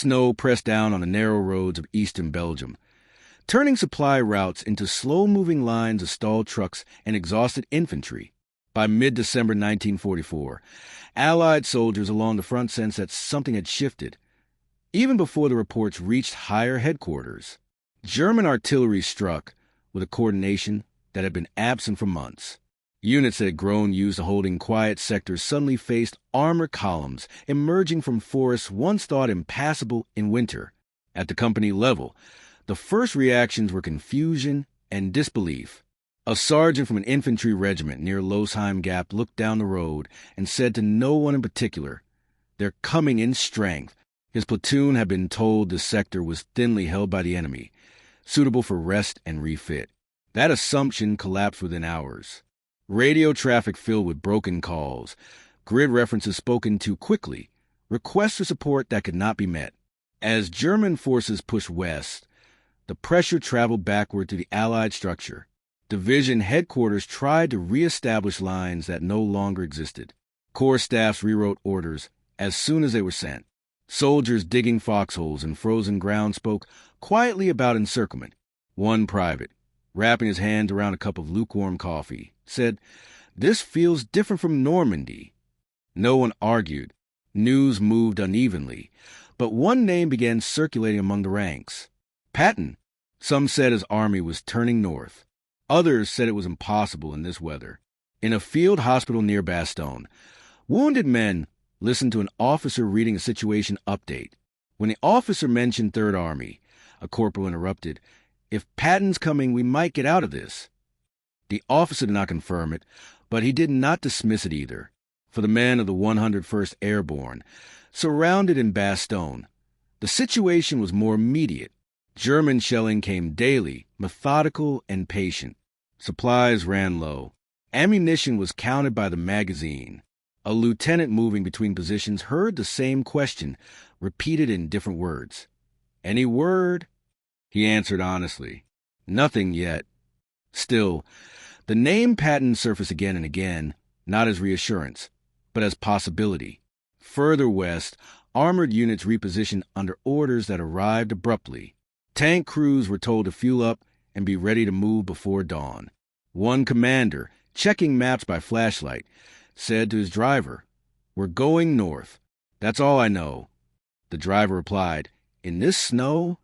Snow pressed down on the narrow roads of eastern Belgium, turning supply routes into slow-moving lines of stalled trucks and exhausted infantry. By mid-December 1944, Allied soldiers along the front sensed that something had shifted, even before the reports reached higher headquarters. German artillery struck with a coordination that had been absent for months. Units that had grown used to holding quiet sectors suddenly faced armored columns emerging from forests once thought impassable in winter. At the company level, the first reactions were confusion and disbelief. A sergeant from an infantry regiment near Losheim Gap looked down the road and said to no one in particular, "They're coming in strength." His platoon had been told this sector was thinly held by the enemy, suitable for rest and refit. That assumption collapsed within hours. Radio traffic filled with broken calls, grid references spoken too quickly, requests for support that could not be met. As German forces pushed west, the pressure traveled backward to the Allied structure. Division headquarters tried to re-establish lines that no longer existed. Corps staffs rewrote orders as soon as they were sent. Soldiers digging foxholes in frozen ground spoke quietly about encirclement. One private, wrapping his hands around a cup of lukewarm coffee, said, "This feels different from Normandy." No one argued. News moved unevenly, but one name began circulating among the ranks. Patton. Some said his army was turning north. Others said it was impossible in this weather. In a field hospital near Bastogne, wounded men listened to an officer reading a situation update. When the officer mentioned Third Army, a corporal interrupted, "If Patton's coming, we might get out of this." The officer did not confirm it, but he did not dismiss it either. For the men of the 101st Airborne, surrounded in Bastogne, the situation was more immediate. German shelling came daily, methodical and patient. Supplies ran low. Ammunition was counted by the magazine. A lieutenant moving between positions heard the same question, repeated in different words. "Any word?" He answered honestly, "Nothing yet." Still, the name Patton surfaced again and again, not as reassurance, but as possibility. Further west, armored units repositioned under orders that arrived abruptly. Tank crews were told to fuel up and be ready to move before dawn. One commander, checking maps by flashlight, said to his driver, "We're going north. That's all I know." The driver replied, "In this snow?"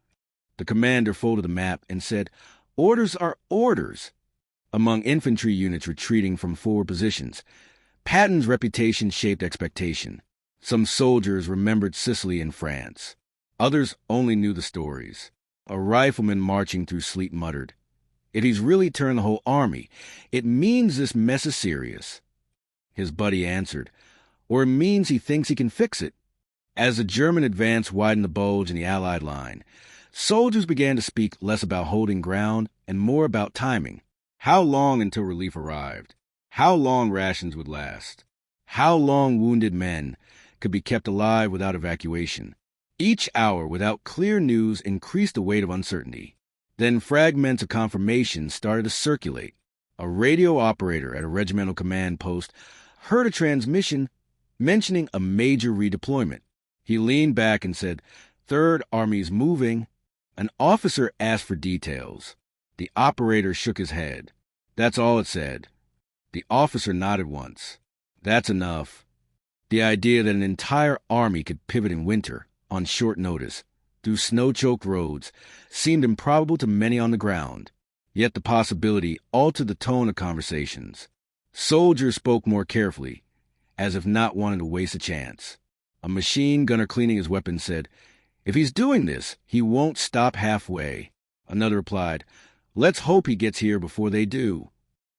The commander folded the map and said, "Orders are orders." Among infantry units retreating from forward positions, Patton's reputation shaped expectation. Some soldiers remembered Sicily and France. Others only knew the stories. A rifleman marching through sleet muttered, "If he's really turned the whole army, it means this mess is serious." His buddy answered, "Or it means he thinks he can fix it." As the German advance widened the bulge in the Allied line, soldiers began to speak less about holding ground and more about timing. How long until relief arrived? How long rations would last? How long wounded men could be kept alive without evacuation? Each hour without clear news increased the weight of uncertainty. Then fragments of confirmation started to circulate. A radio operator at a regimental command post heard a transmission mentioning a major redeployment. He leaned back and said, "Third Army's moving." An officer asked for details. The operator shook his head. "That's all it said." The officer nodded once. "That's enough." The idea that an entire army could pivot in winter, on short notice, through snow-choked roads, seemed improbable to many on the ground. Yet the possibility altered the tone of conversations. Soldiers spoke more carefully, as if not wanting to waste a chance. A machine gunner cleaning his weapon said, "If he's doing this, he won't stop halfway." Another replied, "Let's hope he gets here before they do."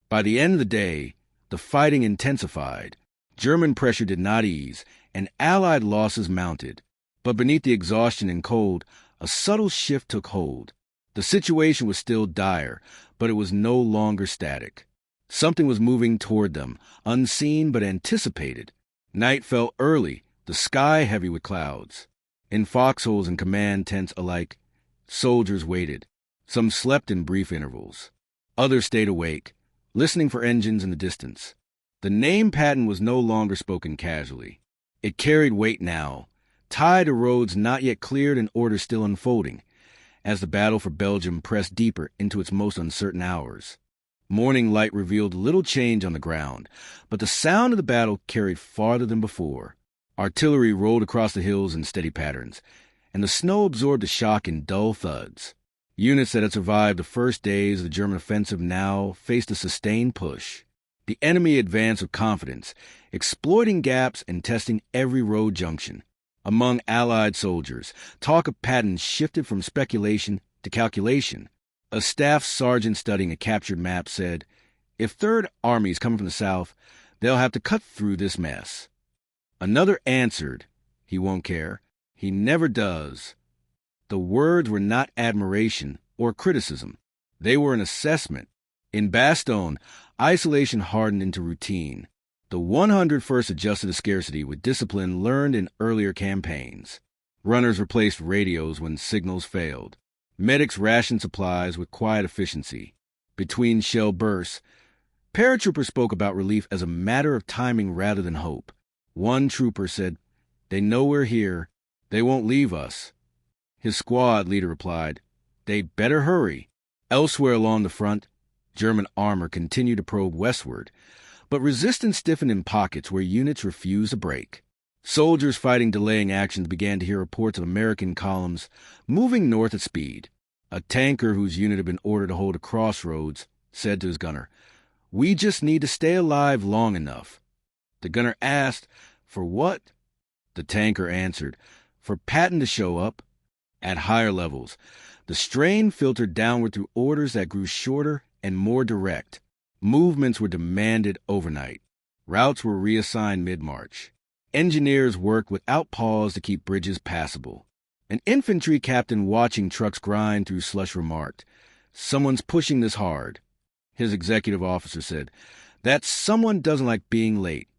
By the end of the day, the fighting intensified. German pressure did not ease, and Allied losses mounted. But beneath the exhaustion and cold, a subtle shift took hold. The situation was still dire, but it was no longer static. Something was moving toward them, unseen but anticipated. Night fell early, the sky heavy with clouds. In foxholes and command tents alike, soldiers waited. Some slept in brief intervals. Others stayed awake, listening for engines in the distance. The name Patton was no longer spoken casually. It carried weight now. Tied to roads not yet cleared and orders still unfolding, as the battle for Belgium pressed deeper into its most uncertain hours. Morning light revealed little change on the ground, but the sound of the battle carried farther than before. Artillery rolled across the hills in steady patterns, and the snow absorbed the shock in dull thuds. Units that had survived the first days of the German offensive now faced a sustained push. The enemy advanced with confidence, exploiting gaps and testing every road junction. Among Allied soldiers, talk of Patton shifted from speculation to calculation. A staff sergeant studying a captured map said, "If Third Army's coming from the south, they'll have to cut through this mess." Another answered, "He won't care. He never does." The words were not admiration or criticism. They were an assessment. In Bastogne, isolation hardened into routine. The 101st adjusted to scarcity with discipline learned in earlier campaigns. Runners replaced radios when signals failed. Medics rationed supplies with quiet efficiency. Between shell bursts, paratroopers spoke about relief as a matter of timing rather than hope. One trooper said, "They know we're here. They won't leave us." His squad leader replied, "They better hurry." Elsewhere along the front, German armor continued to probe westward, but resistance stiffened in pockets where units refused to break. Soldiers fighting delaying actions began to hear reports of American columns moving north at speed. A tanker whose unit had been ordered to hold a crossroads said to his gunner, "We just need to stay alive long enough." The gunner asked, "For what?" The tanker answered, "For Patton to show up." At higher levels, the strain filtered downward through orders that grew shorter and more direct. Movements were demanded overnight. Routes were reassigned mid-march. Engineers worked without pause to keep bridges passable. An infantry captain watching trucks grind through slush remarked, "Someone's pushing this hard." His executive officer said, "That someone doesn't like being late."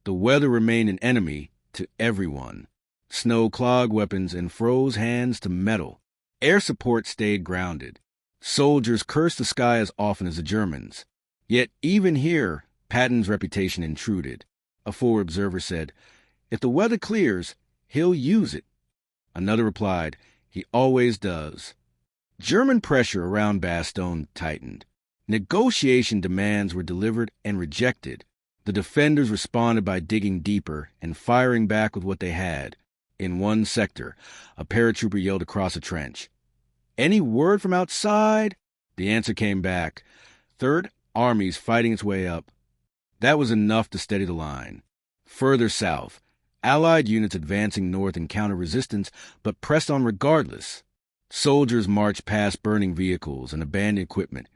The weather remained an enemy to everyone. Snow clogged weapons and froze hands to metal. Air support stayed grounded. Soldiers cursed the sky as often as the Germans. Yet even here, Patton's reputation intruded. A forward observer said, "If the weather clears, he'll use it." Another replied, "He always does." German pressure around Bastogne tightened. Negotiation demands were delivered and rejected. The defenders responded by digging deeper and firing back with what they had. In one sector, a paratrooper yelled across a trench, "Any word from outside?" The answer came back, "Third Army's fighting its way up." That was enough to steady the line. Further south, Allied units advancing north encountered resistance but pressed on regardless. Soldiers marched past burning vehicles and abandoned equipment,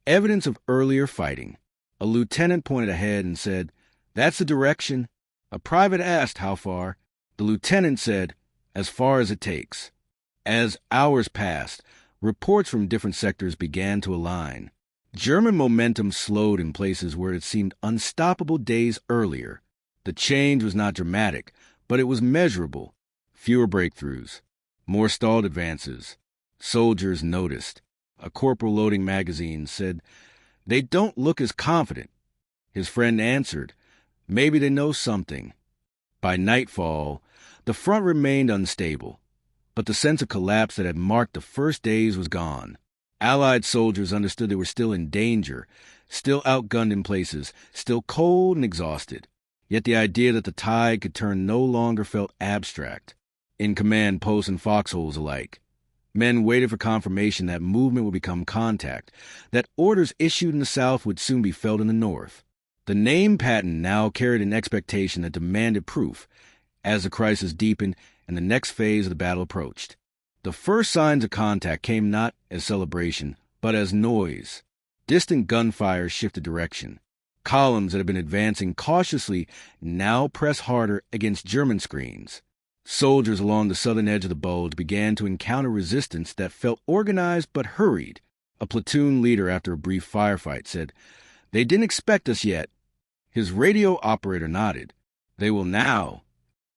evidence of earlier fighting. A lieutenant pointed ahead and said, "That's the direction." A private asked how far. The lieutenant said, "As far as it takes." As hours passed, reports from different sectors began to align. German momentum slowed in places where it seemed unstoppable days earlier. The change was not dramatic, but it was measurable. Fewer breakthroughs, more stalled advances. Soldiers noticed. A corporal loading magazines said, "They don't look as confident." His friend answered, "Maybe they know something." By nightfall, the front remained unstable, but the sense of collapse that had marked the first days was gone. Allied soldiers understood they were still in danger, still outgunned in places, still cold and exhausted. Yet the idea that the tide could turn no longer felt abstract. In command posts and foxholes alike, men waited for confirmation that movement would become contact, that orders issued in the south would soon be felt in the north. The name Patton now carried an expectation that demanded proof as the crisis deepened and the next phase of the battle approached. The first signs of contact came not as celebration, but as noise. Distant gunfire shifted direction. Columns that had been advancing cautiously now pressed harder against German screens. Soldiers along the southern edge of the bulge began to encounter resistance that felt organized but hurried. A platoon leader, after a brief firefight, said, "They didn't expect us yet." His radio operator nodded. "They will now."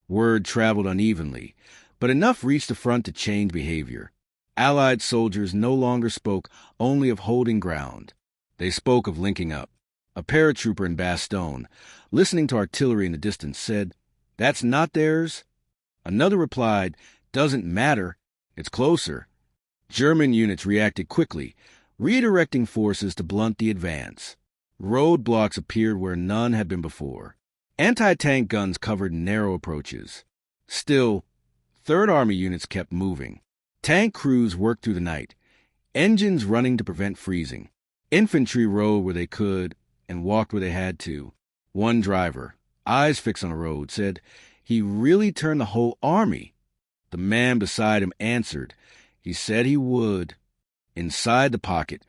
Word traveled unevenly, but enough reached the front to change behavior. Allied soldiers no longer spoke only of holding ground. They spoke of linking up. A paratrooper in Bastogne, listening to artillery in the distance, said, "That's not theirs." Another replied, "Doesn't matter. It's closer." German units reacted quickly, redirecting forces to blunt the advance. Roadblocks appeared where none had been before. Anti-tank guns covered narrow approaches. Still, Third Army units kept moving. Tank crews worked through the night, engines running to prevent freezing. Infantry rode where they could and walked where they had to. One driver, eyes fixed on the road, said he really turned the whole army. The man beside him answered, he said he would. Inside the pocket,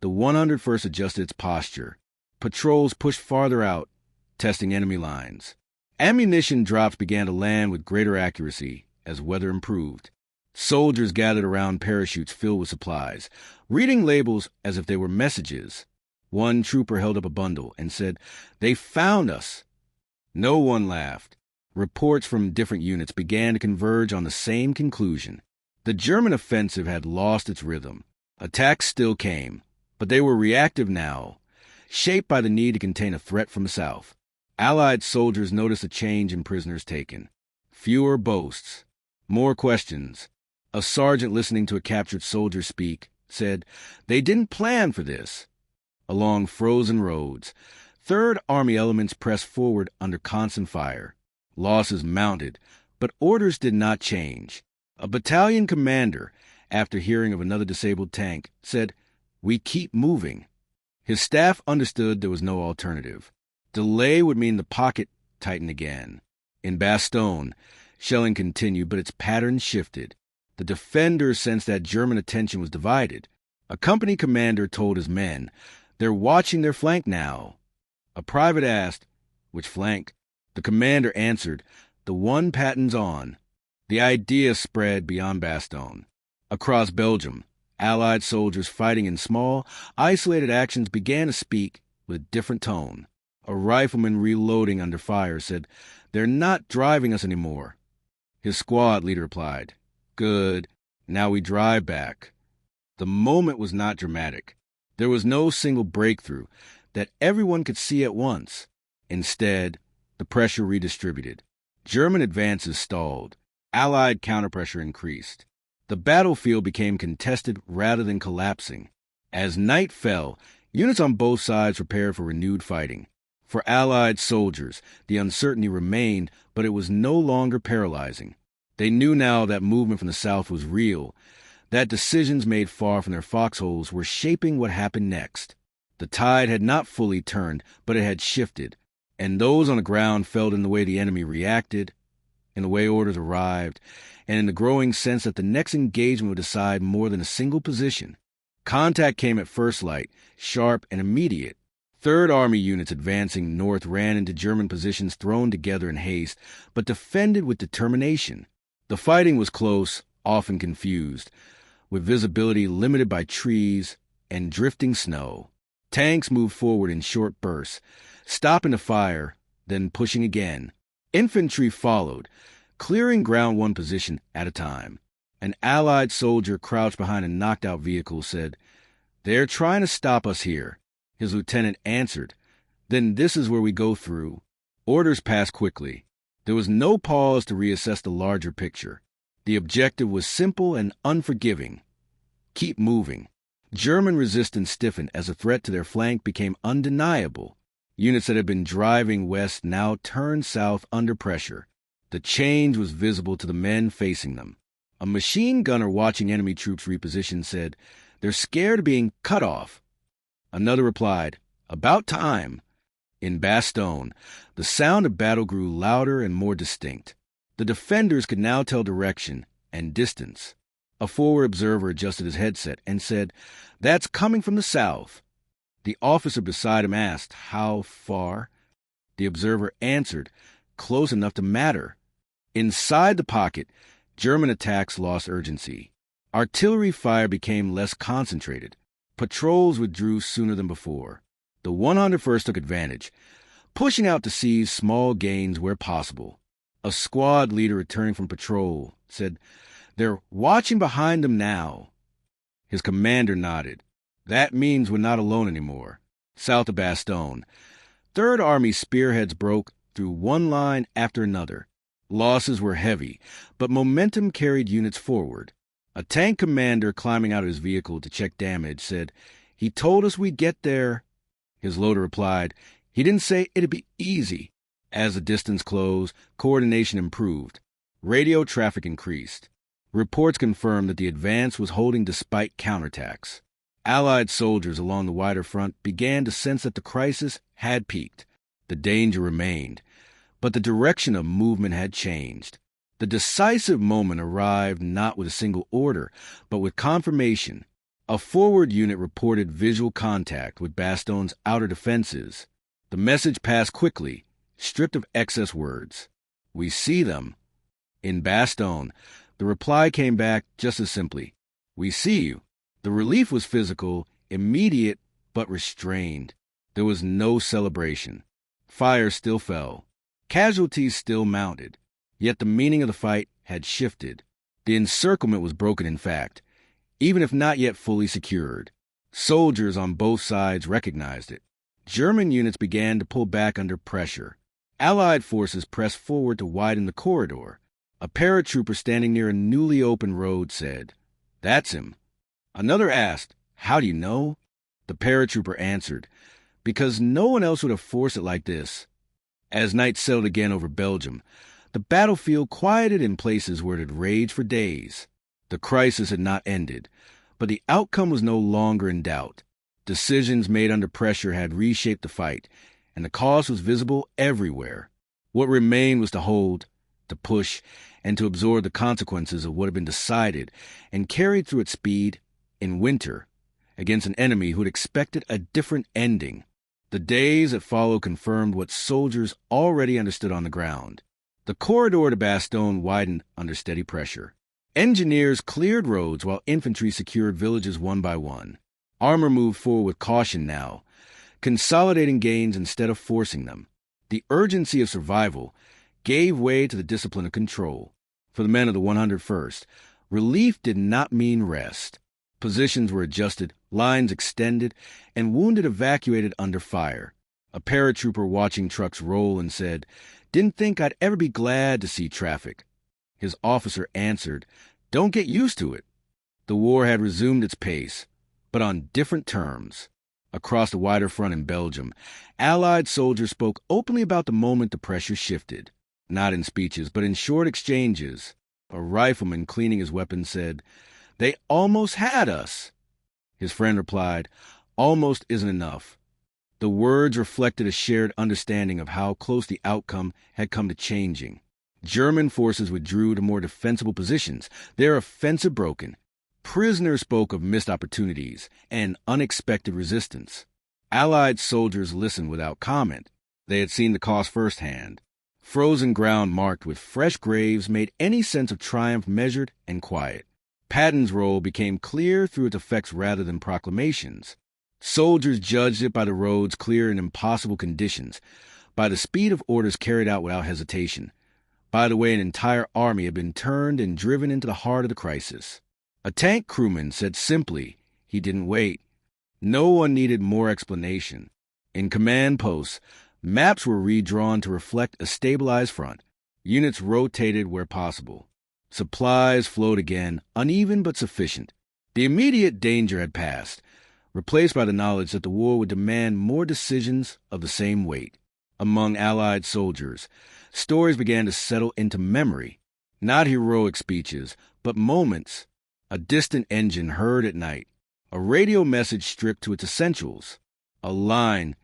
the 101st adjusted its posture. Patrols pushed farther out, testing enemy lines. Ammunition drops began to land with greater accuracy as weather improved. Soldiers gathered around parachutes filled with supplies, reading labels as if they were messages. One trooper held up a bundle and said, "They found us." No one laughed. Reports from different units began to converge on the same conclusion. The German offensive had lost its rhythm. Attacks still came, but they were reactive now, shaped by the need to contain a threat from the south. Allied soldiers noticed a change in prisoners taken. Fewer boasts, more questions. A sergeant listening to a captured soldier speak said, "They didn't plan for this." Along frozen roads, Third Army elements pressed forward under constant fire. Losses mounted, but orders did not change. A battalion commander, after hearing of another disabled tank, said, "We keep moving." His staff understood there was no alternative. Delay would mean the pocket tightened again. In Bastogne, shelling continued, but its pattern shifted. The defenders sensed that German attention was divided. A company commander told his men, "They're watching their flank now." A private asked, "Which flank?" The commander answered, "The one Patton's on." The idea spread beyond Bastogne. Across Belgium, Allied soldiers fighting in small, isolated actions began to speak with a different tone. A rifleman reloading under fire said, "They're not driving us anymore." His squad leader replied, "Good, now we drive back." The moment was not dramatic. There was no single breakthrough that everyone could see at once. Instead, the pressure redistributed. German advances stalled. Allied counterpressure increased. The battlefield became contested rather than collapsing. As night fell, units on both sides prepared for renewed fighting. For Allied soldiers, the uncertainty remained, but it was no longer paralyzing. They knew now that movement from the south was real, that decisions made far from their foxholes were shaping what happened next. The tide had not fully turned, but it had shifted, and those on the ground felt in the way the enemy reacted, in the way orders arrived, and in the growing sense that the next engagement would decide more than a single position. Contact came at first light, sharp and immediate. Third Army units advancing north ran into German positions thrown together in haste, but defended with determination. The fighting was close, often confused, with visibility limited by trees and drifting snow. Tanks moved forward in short bursts, stopping to fire, then pushing again. Infantry followed, clearing ground one position at a time. An Allied soldier crouched behind a knocked-out vehicle said, "They're trying to stop us here." His lieutenant answered, "Then this is where we go through." Orders passed quickly. There was no pause to reassess the larger picture. The objective was simple and unforgiving. Keep moving. German resistance stiffened as a threat to their flank became undeniable. Units that had been driving west now turned south under pressure. The change was visible to the men facing them. A machine gunner watching enemy troops reposition said, "They're scared of being cut off." Another replied, "About time." In Bastogne, the sound of battle grew louder and more distinct. The defenders could now tell direction and distance. A forward observer adjusted his headset and said, "That's coming from the south." The officer beside him asked, "How far?" The observer answered, "Close enough to matter." Inside the pocket, German attacks lost urgency. Artillery fire became less concentrated. Patrols withdrew sooner than before. The 101st took advantage, pushing out to seize small gains where possible. A squad leader returning from patrol said, "They're watching behind them now." His commander nodded. "That means we're not alone anymore." South of Bastogne, Third Army spearheads broke through one line after another. Losses were heavy, but momentum carried units forward. A tank commander climbing out of his vehicle to check damage said, "He told us we'd get there." His loader replied, "He didn't say it'd be easy." As the distance closed, coordination improved. Radio traffic increased. Reports confirmed that the advance was holding despite counterattacks. Allied soldiers along the wider front began to sense that the crisis had peaked. The danger remained, but the direction of movement had changed. The decisive moment arrived not with a single order, but with confirmation. A forward unit reported visual contact with Bastion's outer defenses. The message passed quickly, stripped of excess words. "We see them." In Bastion, the reply came back just as simply, "We see you." The relief was physical, immediate, but restrained. There was no celebration. Fire still fell. Casualties still mounted. Yet the meaning of the fight had shifted. The encirclement was broken, in fact, even if not yet fully secured. Soldiers on both sides recognized it. German units began to pull back under pressure. Allied forces pressed forward to widen the corridor. A paratrooper standing near a newly opened road said, "That's him." Another asked, "How do you know?" The paratrooper answered, "Because no one else would have forced it like this." As night settled again over Belgium, the battlefield quieted in places where it had raged for days. The crisis had not ended, but the outcome was no longer in doubt. Decisions made under pressure had reshaped the fight, and the cost was visible everywhere. What remained was to hold, to push, and to absorb the consequences of what had been decided and carried through its speed in winter against an enemy who had expected a different ending. The days that followed confirmed what soldiers already understood on the ground. The corridor to Bastogne widened under steady pressure. Engineers cleared roads while infantry secured villages one by one. Armor moved forward with caution now, consolidating gains instead of forcing them. The urgency of survival gave way to the discipline of control. For the men of the 101st, relief did not mean rest. Positions were adjusted, lines extended, and wounded evacuated under fire. A paratrooper watching trucks roll and said, "Didn't think I'd ever be glad to see traffic." His officer answered, "Don't get used to it." The war had resumed its pace, but on different terms. Across the wider front in Belgium, Allied soldiers spoke openly about the moment the pressure shifted. Not in speeches, but in short exchanges. A rifleman cleaning his weapon said, "They almost had us." His friend replied, "Almost isn't enough." The words reflected a shared understanding of how close the outcome had come to changing. German forces withdrew to more defensible positions, their offensive broken. Prisoners spoke of missed opportunities and unexpected resistance. Allied soldiers listened without comment. They had seen the cost firsthand. Frozen ground marked with fresh graves made any sense of triumph measured and quiet. Patton's role became clear through its effects rather than proclamations. Soldiers judged it by the roads clear in impossible conditions, by the speed of orders carried out without hesitation, by the way an entire army had been turned and driven into the heart of the crisis. A tank crewman said simply, he didn't wait. No one needed more explanation. In command posts, maps were redrawn to reflect a stabilized front. Units rotated where possible. Supplies flowed again, uneven but sufficient. The immediate danger had passed, replaced by the knowledge that the war would demand more decisions of the same weight. Among Allied soldiers, stories began to settle into memory. Not heroic speeches, but moments. A distant engine heard at night. A radio message stripped to its essentials. A line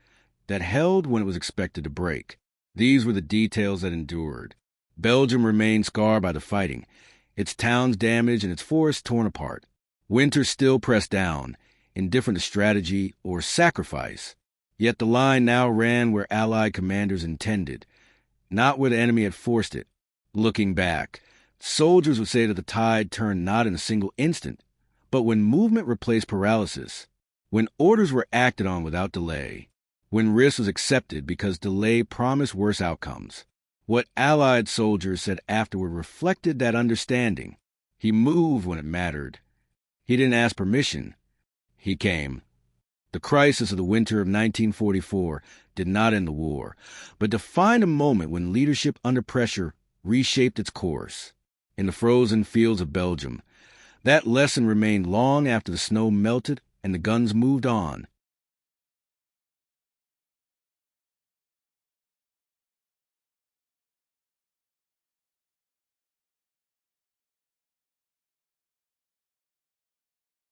that held when it was expected to break. These were the details that endured. Belgium remained scarred by the fighting, its towns damaged and its forests torn apart. Winter still pressed down, indifferent to strategy or sacrifice. Yet the line now ran where Allied commanders intended, not where the enemy had forced it. Looking back, soldiers would say that the tide turned not in a single instant, but when movement replaced paralysis, when orders were acted on without delay, when risk was accepted because delay promised worse outcomes. What Allied soldiers said afterward reflected that understanding. He moved when it mattered. He didn't ask permission. He came. The crisis of the winter of 1944 did not end the war, but defined a moment when leadership under pressure reshaped its course. In the frozen fields of Belgium, that lesson remained long after the snow melted and the guns moved on.